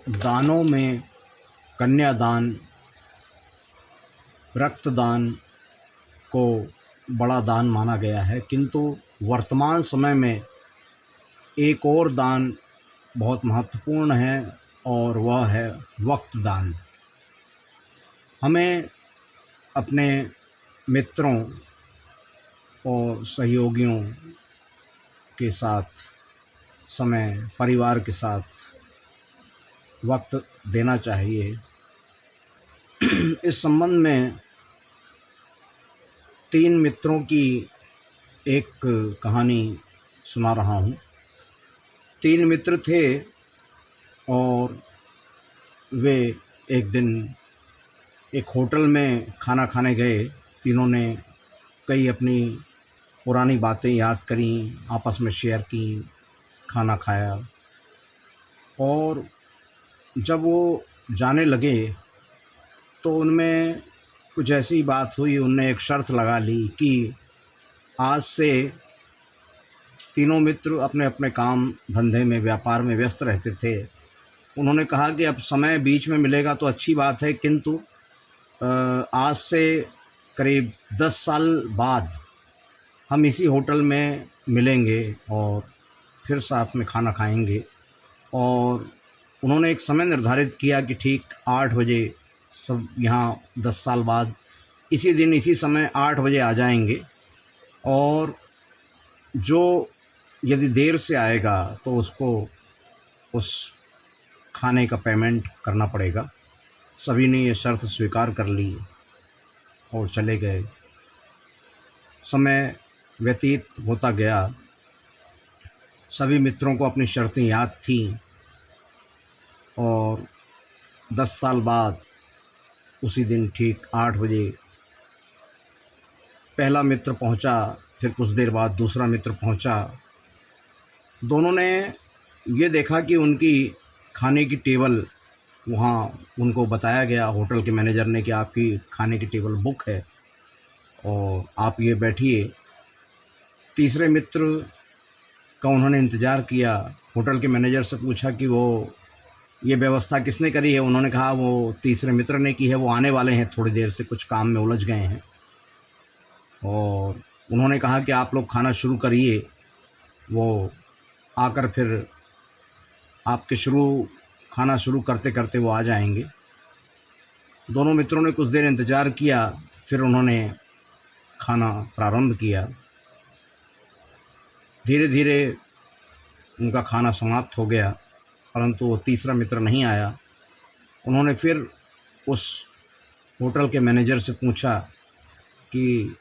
दानों में कन्यादान, रक्तदान को बड़ा दान माना गया है, किंतु वर्तमान समय में एक और दान बहुत महत्वपूर्ण है और वह है वक्त दान। हमें अपने मित्रों और सहयोगियों के साथ समय, परिवार के साथ वक्त देना चाहिए। इस संबंध में 3 मित्रों की एक कहानी सुना रहा हूँ। 3 मित्र थे और वे एक दिन एक होटल में खाना खाने गए। तीनों ने कई अपनी पुरानी बातें याद करीं, आपस में शेयर की, खाना खाया। और जब वो जाने लगे तो उनमें कुछ ऐसी बात हुई, उनने एक शर्त लगा ली कि आज से तीनों मित्र अपने अपने काम धंधे में, व्यापार में व्यस्त रहते थे। उन्होंने कहा कि अब समय बीच में मिलेगा तो अच्छी बात है, किंतु आज से करीब 10 साल बाद हम इसी होटल में मिलेंगे और फिर साथ में खाना खाएंगे। और उन्होंने एक समय निर्धारित किया कि ठीक 8 बजे सब यहाँ 10 साल बाद इसी दिन इसी समय 8 बजे आ जाएंगे, और जो यदि देर से आएगा तो उसको उस खाने का पेमेंट करना पड़ेगा। सभी ने ये शर्त स्वीकार कर ली और चले गए। समय व्यतीत होता गया, सभी मित्रों को अपनी शर्तें याद थीं और 10 साल बाद उसी दिन ठीक 8 बजे पहला मित्र पहुंचा, फिर कुछ देर बाद दूसरा मित्र पहुंचा। दोनों ने ये देखा कि उनकी खाने की टेबल, वहाँ उनको बताया गया होटल के मैनेजर ने कि आपकी खाने की टेबल बुक है और आप ये बैठिए। तीसरे मित्र का उन्होंने इंतज़ार किया। होटल के मैनेजर से पूछा कि वो ये व्यवस्था किसने करी है। उन्होंने कहा वो तीसरे मित्र ने की है, वो आने वाले हैं थोड़ी देर से, कुछ काम में उलझ गए हैं। और उन्होंने कहा कि आप लोग खाना शुरू करिए, वो आकर फिर आपके खाना शुरू करते करते वो आ जाएंगे। दोनों मित्रों ने कुछ देर इंतज़ार किया, फिर उन्होंने खाना प्रारंभ किया। धीरे धीरे उनका खाना समाप्त हो गया, परंतु वो तीसरा मित्र नहीं आया। उन्होंने फिर उस होटल के मैनेजर से पूछा कि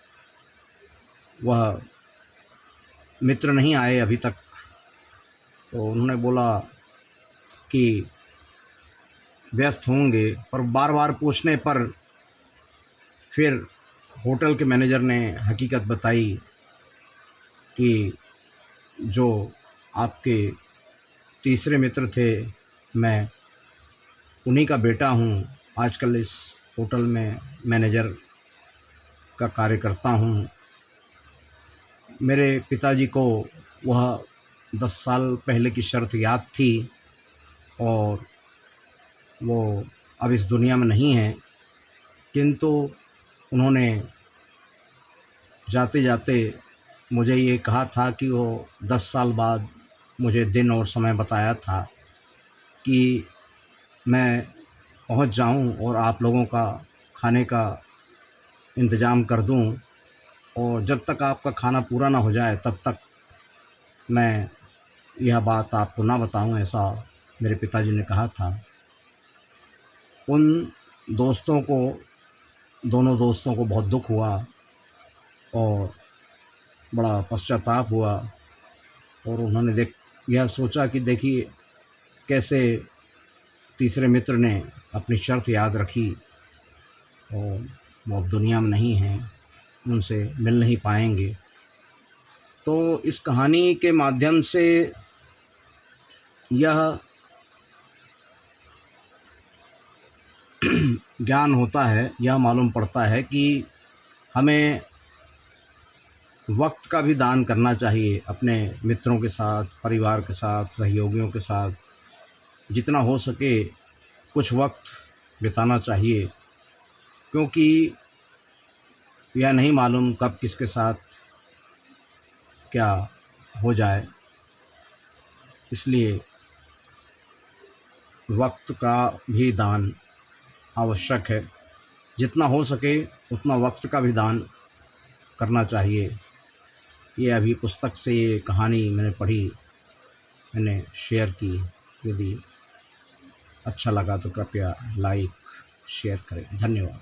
वह मित्र नहीं आए अभी तक। तो उन्होंने बोला कि व्यस्त होंगे, पर बार बार पूछने पर फिर होटल के मैनेजर ने हकीकत बताई कि जो आपके तीसरे मित्र थे, मैं उन्हीं का बेटा हूँ। आजकल इस होटल में मैनेजर का कार्य करता हूँ। मेरे पिताजी को वह 10 साल पहले की शर्त याद थी और वो अब इस दुनिया में नहीं हैं, किंतु उन्होंने जाते जाते मुझे ये कहा था कि वो 10 साल बाद मुझे दिन और समय बताया था कि मैं पहुंच जाऊं और आप लोगों का खाने का इंतज़ाम कर दूं, और जब तक आपका खाना पूरा ना हो जाए तब तक मैं यह बात आपको ना बताऊं, ऐसा मेरे पिताजी ने कहा था। उन दोस्तों को, दोनों दोस्तों को बहुत दुख हुआ और बड़ा पश्चाताप हुआ, और उन्होंने यह सोचा कि देखिए कैसे तीसरे मित्र ने अपनी शर्त याद रखी और वो अब दुनिया में नहीं हैं, उनसे मिल नहीं पाएंगे। तो इस कहानी के माध्यम से यह ज्ञान होता है, यह मालूम पड़ता है कि हमें वक्त का भी दान करना चाहिए अपने मित्रों के साथ, परिवार के साथ, सहयोगियों के साथ। जितना हो सके कुछ वक्त बिताना चाहिए, क्योंकि यह नहीं मालूम कब किसके साथ क्या हो जाए। इसलिए वक्त का भी दान आवश्यक है। जितना हो सके उतना वक्त का भी दान करना चाहिए। ये अभी पुस्तक से ये कहानी मैंने पढ़ी, मैंने शेयर की। यदि अच्छा लगा तो कृपया लाइक शेयर करें। धन्यवाद।